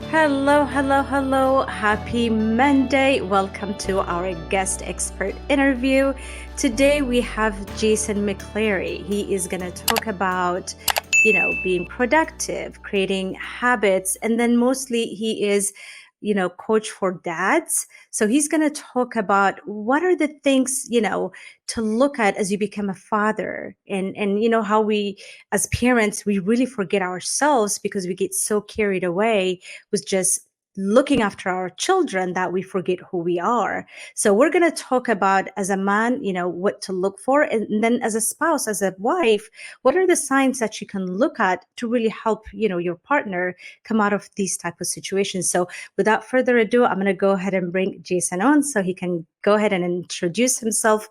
Hello, hello, hello. Happy Monday. Welcome to our guest expert interview. Today we have Jason McCleery. He is going to talk about, being productive, creating habits, and then mostly he is, coach for dads. So he's going to talk about what are the things, to look at as you become a father and how we as parents we really forget ourselves because we get so carried away with just looking after our children that we forget who we are. So we're going to talk about as a man, what to look for. And then as a spouse, as a wife, what are the signs that you can look at to really help, your partner come out of these type of situations. So without further ado, I'm going to go ahead and bring Jason on so he can go ahead and introduce himself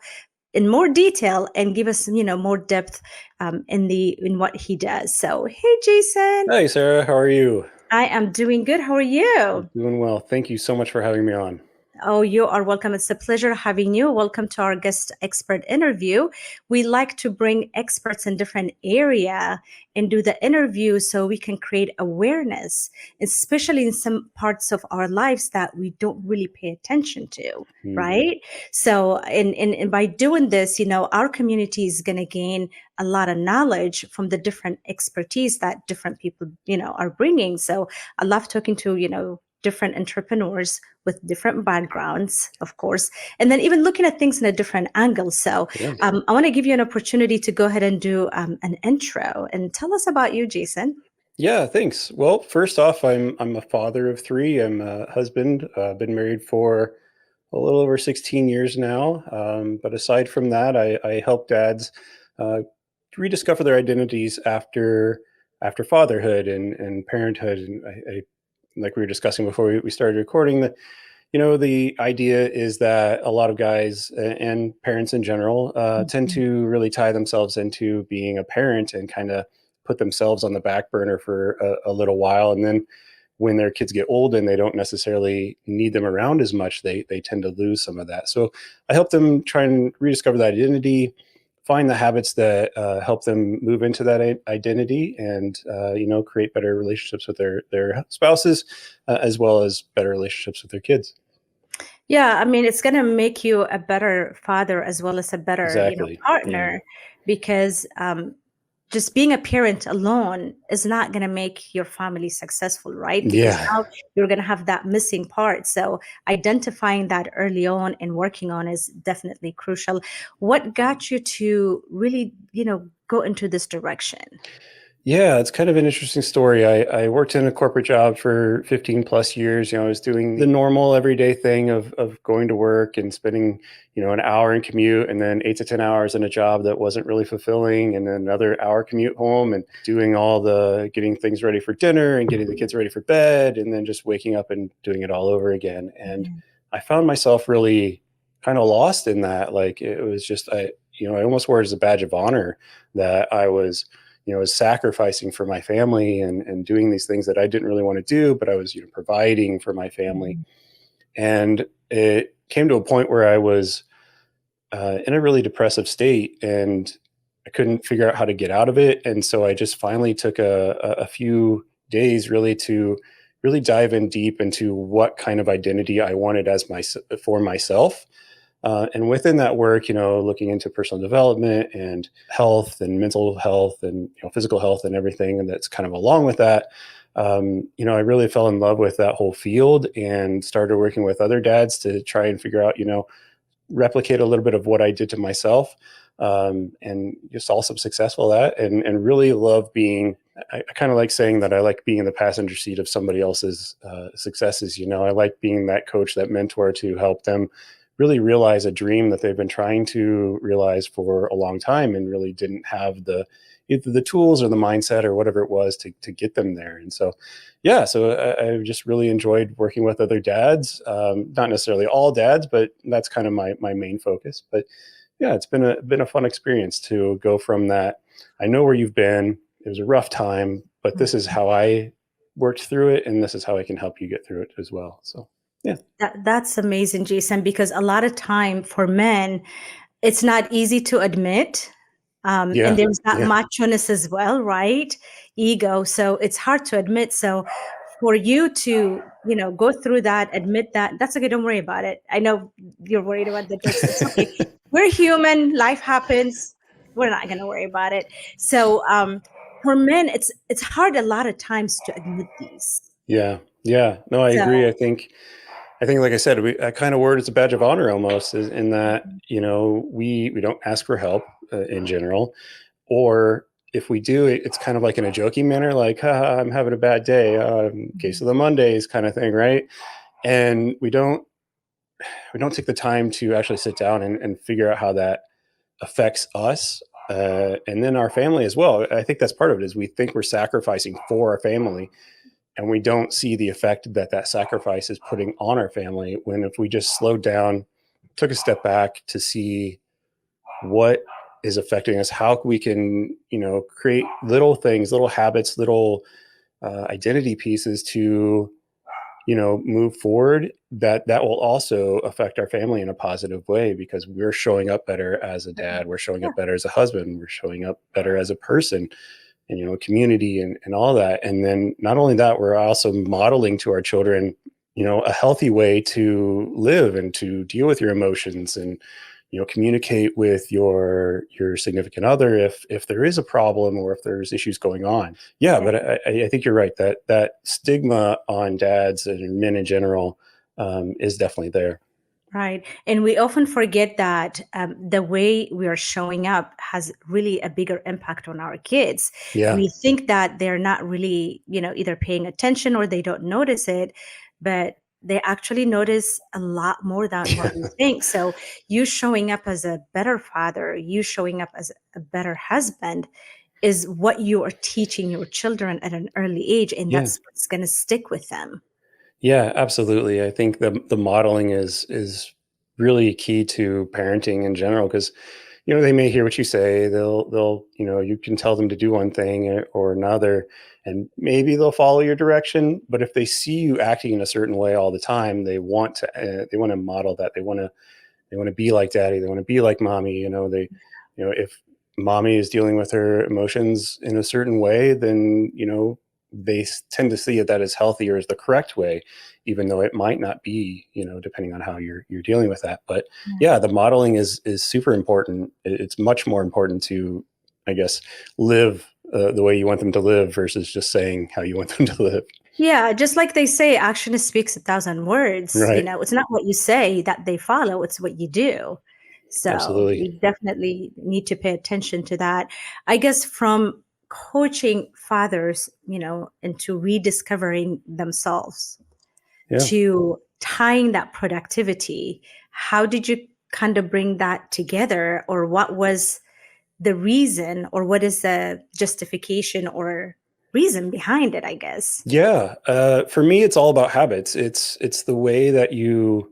in more detail and give us, more depth in what he does. So, hey, Jason. Hi, Sarah. How are you? I am doing good. How are you? Doing well. Thank you so much for having me on. Oh, you are welcome. It's a pleasure having you. Welcome to our guest expert interview. We like to bring experts in different area and do the interview so we can create awareness, especially in some parts of our lives that we don't really pay attention to, right? So, and by doing this, our community is going to gain a lot of knowledge from the different expertise that different people, are bringing. So I love talking to, different entrepreneurs with different backgrounds, of course, and then even looking at things in a different angle. So Yeah. I want to give you an opportunity to go ahead and do an intro and tell us about you, Jason. Yeah, thanks. Well, first off, I'm a father of three. I'm a husband. Been married for a little over 16 years now. But aside from that, I help dads uh, rediscover their identities after fatherhood and parenthood. And I like we were discussing before we started recording that the idea is that a lot of guys and parents in general tend Mhm. to really tie themselves into being a parent and kind of put themselves on the back burner for a little while, and then when their kids get old and they don't necessarily need them around as much, they tend to lose some of that. So I help them try and rediscover that identity, find the habits that help them move into that identity, and create better relationships with their spouses, as well as better relationships with their kids. Yeah, I mean, it's going to make you a better father as well as a better, Exactly. Yeah. partner, because just being a parent alone is not going to make your family successful, right? Because Yeah. now you're going to have that missing part. So identifying that early on and working on is definitely crucial. What got you to really, go into this direction? Yeah, it's kind of an interesting story. I worked in a corporate job for 15 plus years. I was doing the normal everyday thing of going to work and spending, an hour in commute and then 8 to 10 hours in a job that wasn't really fulfilling, and then another hour commute home and doing all the getting things ready for dinner and getting the kids ready for bed, and then just waking up and doing it all over again. And Mhm. I found myself really kind of lost in that. Like it was just, I almost wore it as a badge of honor that I was sacrificing for my family and doing these things that I didn't really want to do, but I was, providing for my family. Mhm. And it came to a point where I was in a really depressive state, and I couldn't figure out how to get out of it. And so I just finally took a few days really to really dive in deep into what kind of identity I wanted for myself. And within that work, looking into personal development and health and mental health and physical health and everything, and that's kind of along with that. I really fell in love with that whole field and started working with other dads to try and figure out, replicate a little bit of what I did to myself, and just also successful at, and really love being. I kind of like saying that I like being in the passenger seat of somebody else's successes. I like being that coach, that mentor to help them really realize a dream that they've been trying to realize for a long time and really didn't have either the tools or the mindset or whatever it was to get them there. And so, yeah, so I just really enjoyed working with other dads, not necessarily all dads, but that's kind of my main focus. But yeah, it's been a fun experience to go from that. I know where you've been. It was a rough time, but this is how I worked through it, and this is how I can help you get through it as well. So, yeah. That's amazing, Jason, because a lot of time for men, it's not easy to admit. And Yeah. there's that Yeah. macho-ness as well, right? Ego. So it's hard to admit. So for you to, go through that, admit that, that's okay. Don't worry about it. I know you're worried about the jokes. It's okay. We're human. Life happens. We're not going to worry about it. So, for men, it's hard a lot of times to admit these. Yeah. Yeah. No, I agree. So, I think, like I said, I kind of word it's a badge of honor almost, in that, we don't ask for help in general, or if we do, it's kind of like in a joking manner, like, I'm having a bad day, case of the Mondays kind of thing, right? And we don't take the time to actually sit down and figure out how that affects us, and then our family as well. I think that's part of it, is we think we're sacrificing for our family, and we don't see the effect that that sacrifice is putting on our family, when if we just slowed down, took a step back to see what is affecting us, how we can, create little things, little habits, little identity pieces to, move forward, that will also affect our family in a positive way, because we're showing up better as a dad, we're showing yeah, up better as a husband, we're showing up better as a person, and, community, and all that. And then not only that, we're also modeling to our children, a healthy way to live and to deal with your emotions, and, communicate with your significant other if there is a problem, or if there's issues going on. Yeah, yeah. but I think you're right, that stigma on dads and men in general, is definitely there. Right. And we often forget that the way we are showing up has really a bigger impact on our kids. Yeah. We think that they're not really, either paying attention or they don't notice it, but they actually notice a lot more than what we think. So, you showing up as a better father, you showing up as a better husband is what you are teaching your children at an early age. And Yeah. that's what's going to stick with them. Yeah, absolutely. I think the modeling is really key to parenting in general, because they may hear what you say. They'll you can tell them to do one thing or another, and maybe they'll follow your direction. But if they see you acting in a certain way all the time, they want to model that. They want to be like daddy. They want to be like mommy. If mommy is dealing with her emotions in a certain way, then, they tend to see that as healthy or as the correct way, even though it might not be, depending on how you're dealing with that. But yeah, the modeling is super important. It's much more important to, I guess, live the way you want them to live, versus just saying how you want them to live. Yeah, just like they say, action speaks a thousand words. Right. It's not what you say that they follow, it's what you do. So Absolutely. we definitely need to pay attention to that. I guess from coaching fathers, into rediscovering themselves, Yeah. to tying that productivity, how did you kind of bring that together? Or what was the reason, or what is the justification or reason behind it, I guess? Yeah. For me, it's all about habits. It's the way that you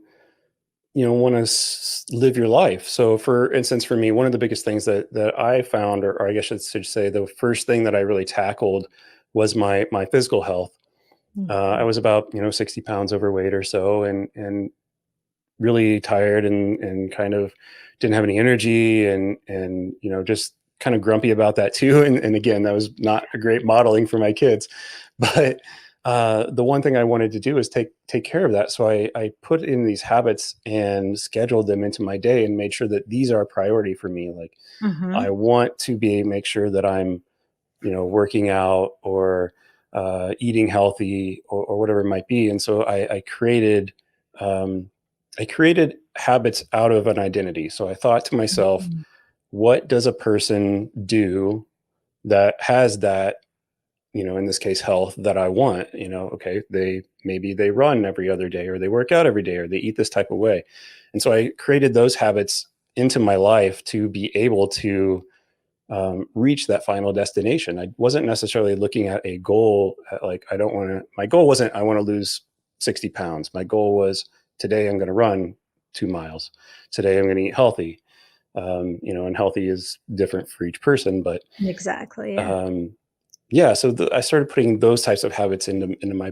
want to live your life. So, for instance, for me, one of the biggest things that I found, or I guess I should say, the first thing that I really tackled was my physical health. I Mhm. was about 60 pounds overweight or so, and really tired, and kind of didn't have any energy, and just kind of grumpy about that too. And again, that was not a great modeling for my kids. But the one thing I wanted to do is take care of that. So I put in these habits and scheduled them into my day, and made sure that these are a priority for me. Like, I Mhm. want to make sure that I'm working out, or eating healthy, or whatever it might be. And so um, I created habits out of an identity. So I thought to myself, Mhm. what does a person do that has that, in this case, health that I want? Okay, maybe they run every other day, or they work out every day, or they eat this type of way. And so I created those habits into my life to be able to reach that final destination. I wasn't necessarily looking at a goal like, my goal wasn't, I want to lose 60 pounds. My goal was, today I'm going to run 2 miles. Today I'm going to eat healthy. And healthy is different for each person, but Exactly. Yeah. um, yeah. So I started putting those types of habits into my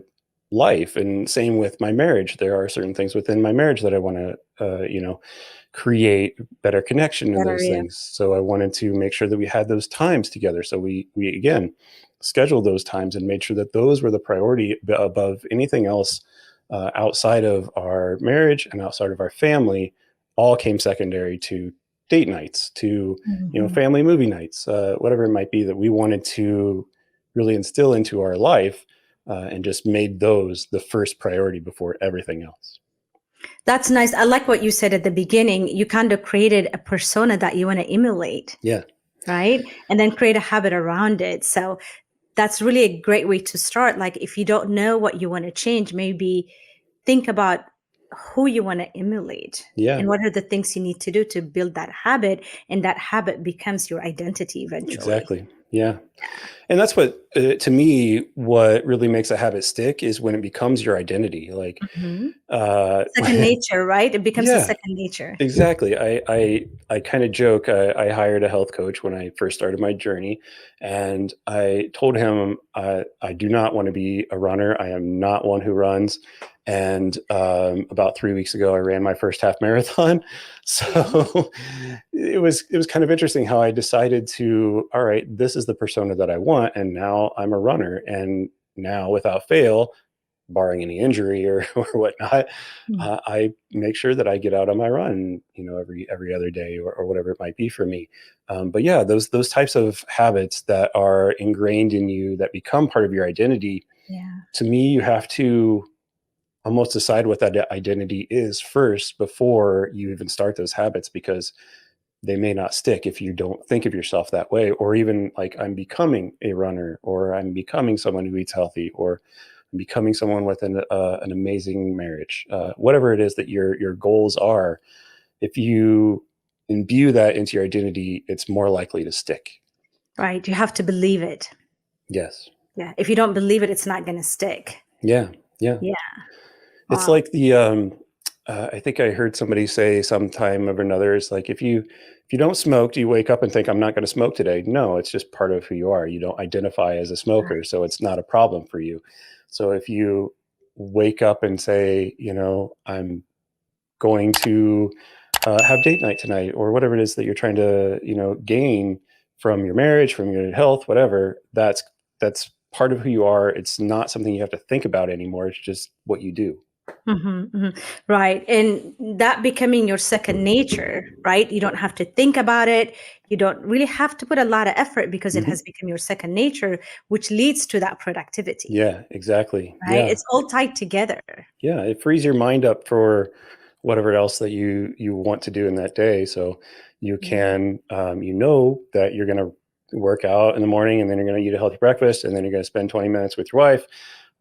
life. And same with my marriage. There are certain things within my marriage that I want to, create better connection in Better, those yeah. things. So I wanted to make sure that we had those times together. So we again scheduled those times and made sure that those were the priority above anything else outside of our marriage and outside of our family. All came secondary to date nights, to Mhm. family movie nights, whatever it might be that we wanted to really instill into our life, and just made those the first priority before everything else. That's nice. I like what you said at the beginning. You kind of created a persona that you want to emulate, Yeah, right? And then create a habit around it. So that's really a great way to start. Like if you don't know what you want to change, maybe think about who you want to emulate yeah, and what are the things you need to do to build that habit. And that habit becomes your identity eventually. exactly. Yeah. And that's what, to me, what really makes a habit stick is when it becomes your identity. Like, Mhm. uh, Second nature, right? It becomes a yeah, second nature. exactly. I kind of joke. I hired a health coach when I first started my journey, and I told him I do not want to be a runner. I am not one who runs. And about 3 weeks ago, I ran my first half marathon. Yeah. So it was kind of interesting how I decided to, all right, this is the persona that I want, and now I'm a runner, and now without fail, barring any injury or or whatnot, Mm. I make sure that I get out on my run, every other day or whatever it might be for me. But yeah, those types of habits that are ingrained in you that become part of your identity. Yeah. To me, you have to almost decide what that identity is first before you even start those habits, because they may not stick if you don't think of yourself that way, or even like I'm becoming a runner, or I'm becoming someone who eats healthy, or I'm becoming someone with an amazing marriage, whatever it is that your goals are. If you imbue that into your identity, it's more likely to stick. Right. You have to believe it. Yes. Yeah. If you don't believe it, it's not going to stick. Yeah. Yeah. Yeah. It's Wow. like I think I heard somebody say sometime or another, it's like if you don't smoke, do you wake up and think I'm not going to smoke today? No, it's just part of who you are. You don't identify as a smoker, so it's not a problem for you. So if you wake up and say, I'm going to have date night tonight, or whatever it is that you're trying to, gain from your marriage, from your health, whatever, that's part of who you are. It's not something you have to think about anymore. It's just what you do. Mhm, mhm. Right. And that becoming your second nature, right? You don't have to think about it. You don't really have to put a lot of effort because it Mhm. has become your second nature, which leads to that productivity, Yeah, exactly. right? Yeah. It's all tied together. Yeah, it frees your mind up for whatever else that you want to do in that day. So you Yeah. can, that you're going to work out in the morning, and then you're going to eat a healthy breakfast, and then you're going to spend 20 minutes with your wife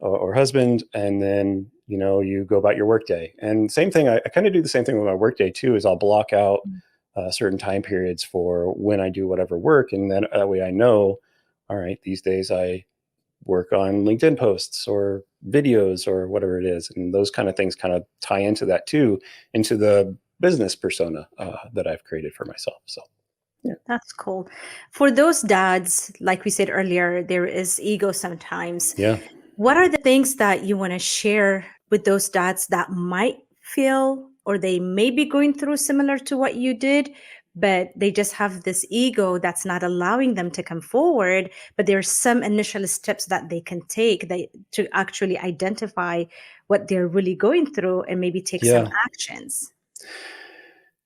or husband, and then you go about your work day. And same thing, I kind of do the same thing with my work day too. Is I'll block out Mm. certain time periods for when I do whatever work, and then that way I know, all right, these days I work on LinkedIn posts or videos or whatever it is. And those kind of things kind of tie into that too, into the business persona that I've created for myself. So, yeah. That's cool. For those dads, like we said earlier, there is ego sometimes. Yeah. What are the things that you want to share with those dads that might feel or they may be going through similar to what you did, but they just have this ego that's not allowing them to come forward? But there's some initial steps that they can take to actually identify what they're really going through and maybe take some Yeah. actions.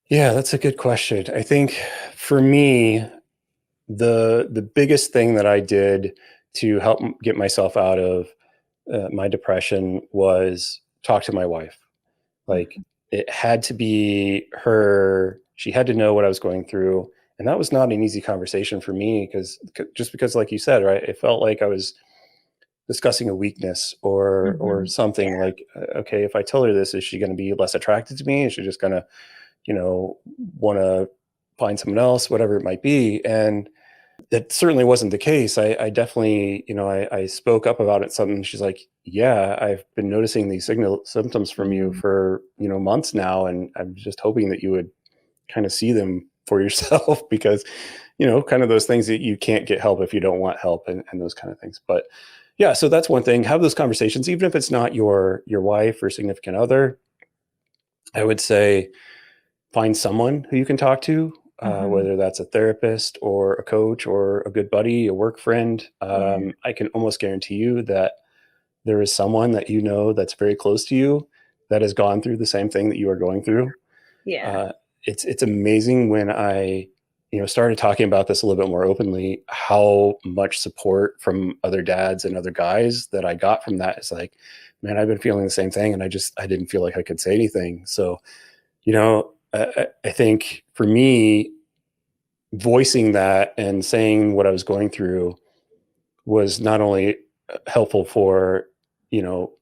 Yeah. That's a good question. I think for me, the biggest thing that I did to help get myself out of my depression was talk to my wife. Like, it had to be her. She had to know what I was going through. And that was not an easy conversation for me, because like you said, right, it felt like I was discussing a weakness or Mhm. something. Like, okay, if I tell her this, is she going to be less attracted to me? Is she just going to, you know, want to find someone else, whatever it might be? And that certainly wasn't the case. I definitely, I spoke up about it. Something, she's like, yeah, I've been noticing these symptoms from you Mm. for, months now. And I'm just hoping that you would kind of see them for yourself, because, kind of those things that you can't get help if you don't want help, and those kind of things. But Yeah, so that's one thing. Have those conversations, even if it's not your wife or significant other. I would say find someone who you can talk to, Hmm. whether that's a therapist or a coach or a good buddy, a work friend. Yeah. I can almost guarantee you that there is someone that you know that's very close to you that has gone through the same thing that you are going through. Yeah. Uh, it's amazing when I started talking about this a little bit more openly, how much support from other dads and other guys that I got from that. It's like, man, I've been feeling the same thing, and I didn't feel like I could say anything. So I think for me, voicing that and saying what I was going through was not only helpful for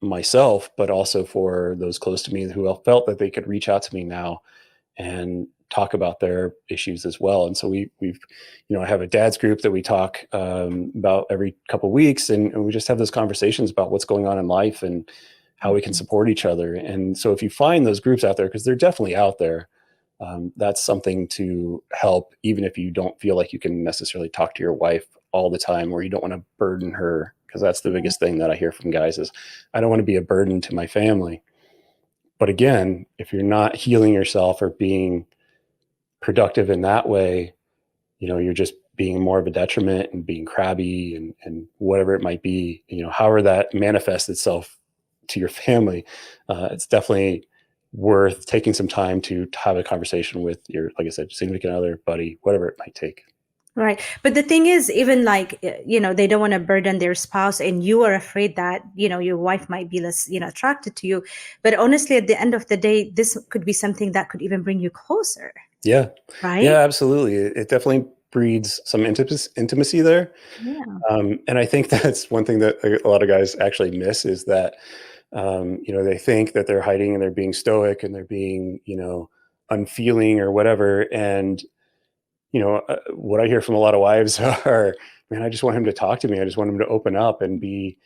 myself, but also for those close to me who felt that they could reach out to me now and talk about their issues as well. And so we've I have a dad's group that we talk about every couple of weeks, and we just have those conversations about what's going on in life and how we can Mhm. support each other. And so if you find those groups out there, because they're definitely out there, that's something to help, even if you don't feel like you can necessarily talk to your wife all the time, or you don't want to burden her. Because that's the Yeah. biggest thing that I hear from guys is, I don't want to be a burden to my family. But again, if you're not healing yourself or being productive in that way, you're just being more of a detriment and being crabby and whatever it might be, however that manifests itself to your family. It's definitely worth taking some time to have a conversation with your, like I said, significant other, buddy, whatever it might take. Right. But the thing is, even like, they don't want to burden their spouse, and you are afraid that, your wife might be less, attracted to you. But honestly, at the end of the day, this could be something that could even bring you closer, Yeah. Yeah, right? absolutely. It definitely breeds some intimacy there. Yeah. And I think that's one thing that a lot of guys actually miss, is that, they think that they're hiding and they're being stoic and they're being, unfeeling or whatever. And, what I hear from a lot of wives are, man, I just want him to talk to me. I just want him to open up and be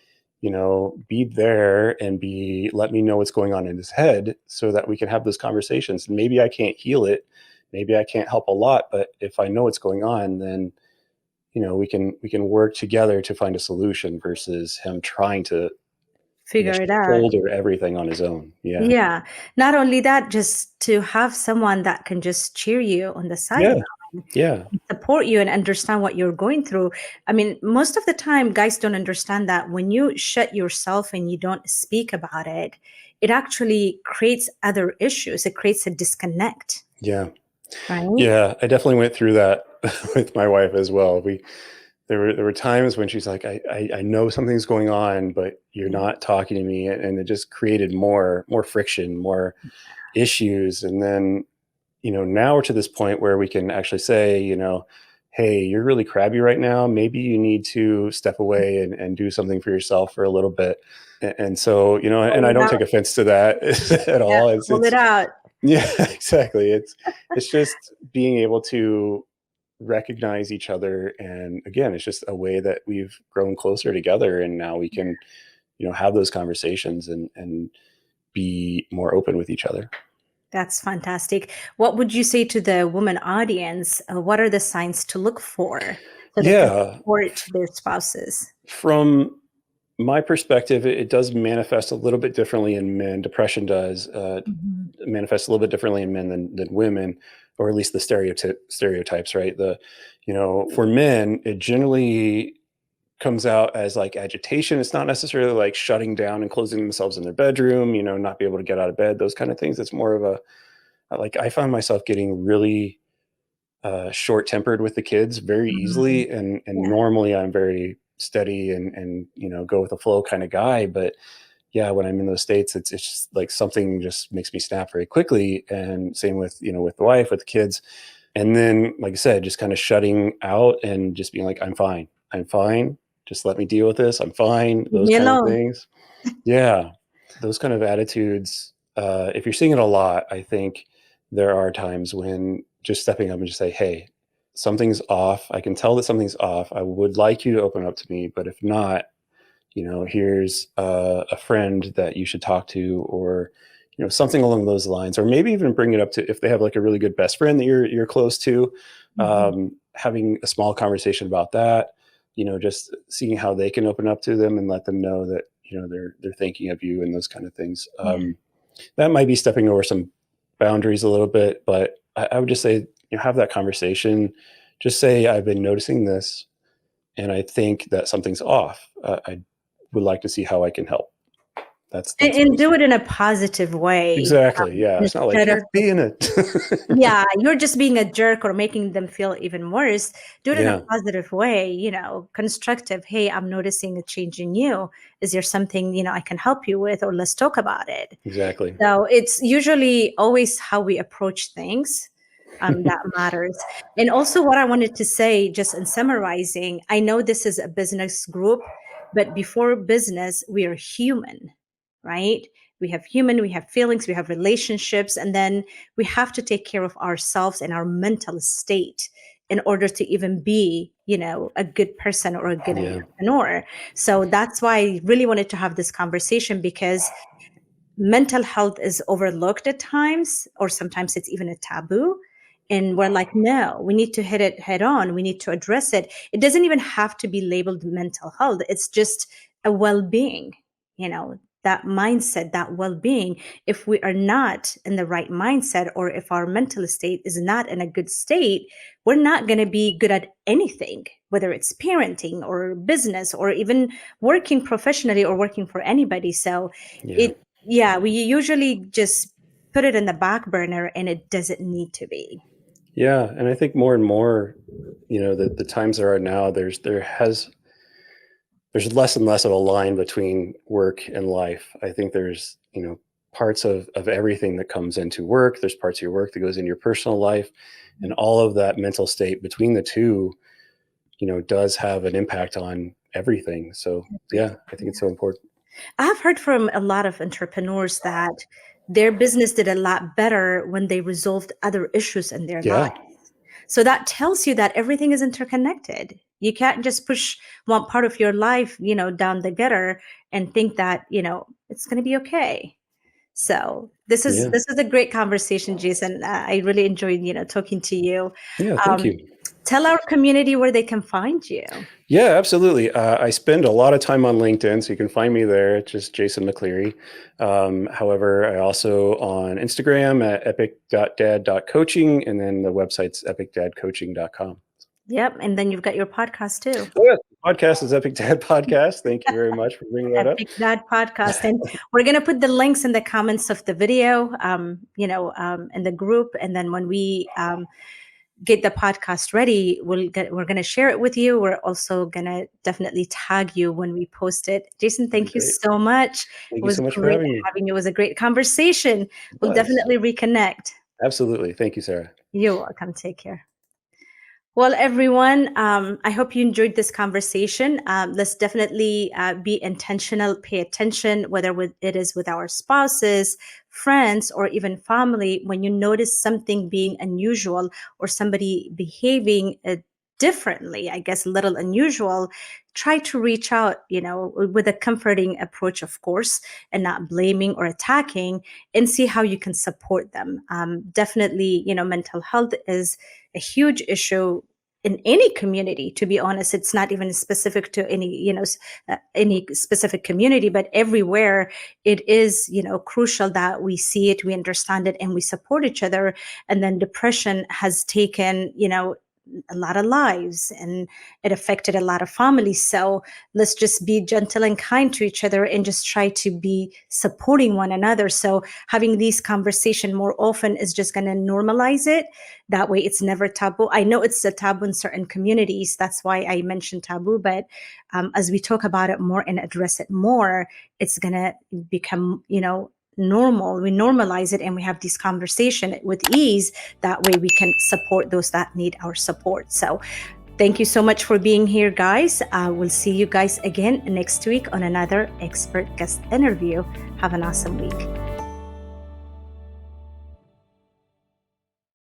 there and let me know what's going on in his head so that we can have those conversations. And maybe I can't heal it. Maybe I can't help a lot, but if I know what's going on, then we can work together to find a solution versus him trying to Figure it out. shoulder everything on his own. Yeah. Yeah. Not only that, just to have someone that can just cheer you on the Yeah. sideline, Yeah. support you, and understand what you're going through. I mean, most of the time, guys don't understand that when you shut yourself and you don't speak about it, it actually creates other issues. It creates a disconnect, Yeah. right? Yeah. I definitely went through that with my wife as well. There were times when she's like, I know something's going on, but you're Yeah. not talking to me. And it just created more friction, more issues. And then, now we're to this point where we can actually say, hey, you're really crabby right now. Maybe you need to step away and do something for yourself for a little bit. And so, and Pull I it don't out. take offense to that at Yeah. all. Pull it out. Yeah, exactly. It's just being able to recognize each other. And again, it's just a way that we've grown closer together. And now we can, have those conversations and be more open with each other. That's fantastic. What would you say to the woman audience? What are the signs to look for so they can Yeah. support their spouses? From my perspective, it does manifest a little bit differently in men. Depression does Mhm. manifest a little bit differently in men than women, or at least the stereotypes, right? For men, it generally comes out as like agitation. It's not necessarily like shutting down and closing themselves in their bedroom, not be able to get out of bed, those kind of things. It's more of like, I found myself getting really short tempered with the kids very Mhm. easily. And Yeah, normally I'm very steady and go with the flow kind of guy. But yeah, when I'm in those states, it's just like something just makes me snap very quickly. And same with, with the wife, with the kids. And then, like I said, just kind of shutting out and just being like, I'm fine. I'm fine. Just let me deal with this. I'm fine. leave Those me kind of alone. things. Yeah. Those kind of attitudes. If you're seeing it a lot, I think there are times when just stepping up and just say, hey, something's off. I can tell that something's off. I would like you to open up to me. But if not, here's a friend that you should talk to, or something along those lines, or maybe even bring it up to, if they have like a really good best friend that you're close to, Mhm. having a small conversation about that. just seeing how they can open up to them and let them know that, they're thinking of you and those kind of things. Yeah. That might be stepping over some boundaries a little bit, but I would just say, have that conversation. Just say, I've been noticing this, and I think that something's off. I would like to see how I can help. That's And do basically it in a positive way. exactly. Yeah, it's not like Instead of you're being it. yeah, you're just being a jerk or making them feel even worse. Do it in a Yeah, positive way, constructive. Hey, I'm noticing a change in you. Is there something, I can help you with, or let's talk about it? exactly. So it's usually always how we approach things that matters. And also, what I wanted to say, just in summarizing, I know this is a business group, but before business, we are human, right? We have feelings, we have relationships, and then we have to take care of ourselves and our mental state in order to even be, a good person or a good Yeah, entrepreneur. So that's why I really wanted to have this conversation, because mental health is overlooked at times, or sometimes it's even a taboo. And we're like, no, we need to hit it head on. We need to address it. It doesn't even have to be labeled mental health. It's just a well-being, that mindset, that well-being. If we are not in the right mindset, or if our mental state is not in a good state, we're not going to be good at anything, whether it's parenting or business or even working professionally or working for anybody. So yeah, it yeah, we usually just put it in the back burner, and it doesn't need to be. yeah. And I think more and more, the times there are now, there's less and less of a line between work and life. I think there's, parts of everything that comes into work. There's parts of your work that goes into your personal life, and all of that mental state between the two, does have an impact on everything. So yeah, I think it's so important. I've heard from a lot of entrepreneurs that their business did a lot better when they resolved other issues in their life. Yeah, So that tells you that everything is interconnected. You can't just push one part of your life, down the gutter and think that, it's going to be okay. So this is yeah, this is a great conversation, Jason. I really enjoyed, talking to you. yeah. Thank Um, you. tell our community where they can find you. Yeah, absolutely. I spend a lot of time on LinkedIn, so you can find me there. It's just Jason McCleery. However, I also on Instagram at epic.dad.coaching, and then the website's epicdadcoaching.com. Yep, and then you've got your podcast too. Oh, yeah. The podcast is Epic Dad Podcast. Thank you very much for bringing that up. Epic Dad Podcast, and we're gonna put the links in the comments of the video, in the group, and then when we get the podcast ready, we're gonna share it with you. We're also gonna definitely tag you when we post it. Jason, That'd be thank you great. so much. It Thank you was so much for great having me. having you. It was a great conversation. It We'll was. definitely reconnect. Absolutely. Thank you, Sarah. You're welcome. Take care. Well, everyone, I hope you enjoyed this conversation. Let's definitely be intentional, pay attention, whether it is with our spouses, friends, or even family. When you notice something being unusual or somebody behaving differently, I guess a little unusual, try to reach out, with a comforting approach, of course, and not blaming or attacking, and see how you can support them. Definitely, mental health is a huge issue in any community. To be honest, it's not even specific to any any specific community, but everywhere it is crucial that we see it, we understand it, and we support each other. And then depression has taken a lot of lives, and it affected a lot of families. So let's just be gentle and kind to each other, and just try to be supporting one another. So having these conversation more often is just going to normalize it. That way it's never taboo. I know it's a taboo in certain communities, that's why I mentioned taboo, but as we talk about it more and address it more, it's going to become normal. We normalize it, and we have this conversation with ease. That way we can support those that need our support. So thank you so much for being here, guys. We'll see you guys again next week on another expert guest interview. Have an awesome week.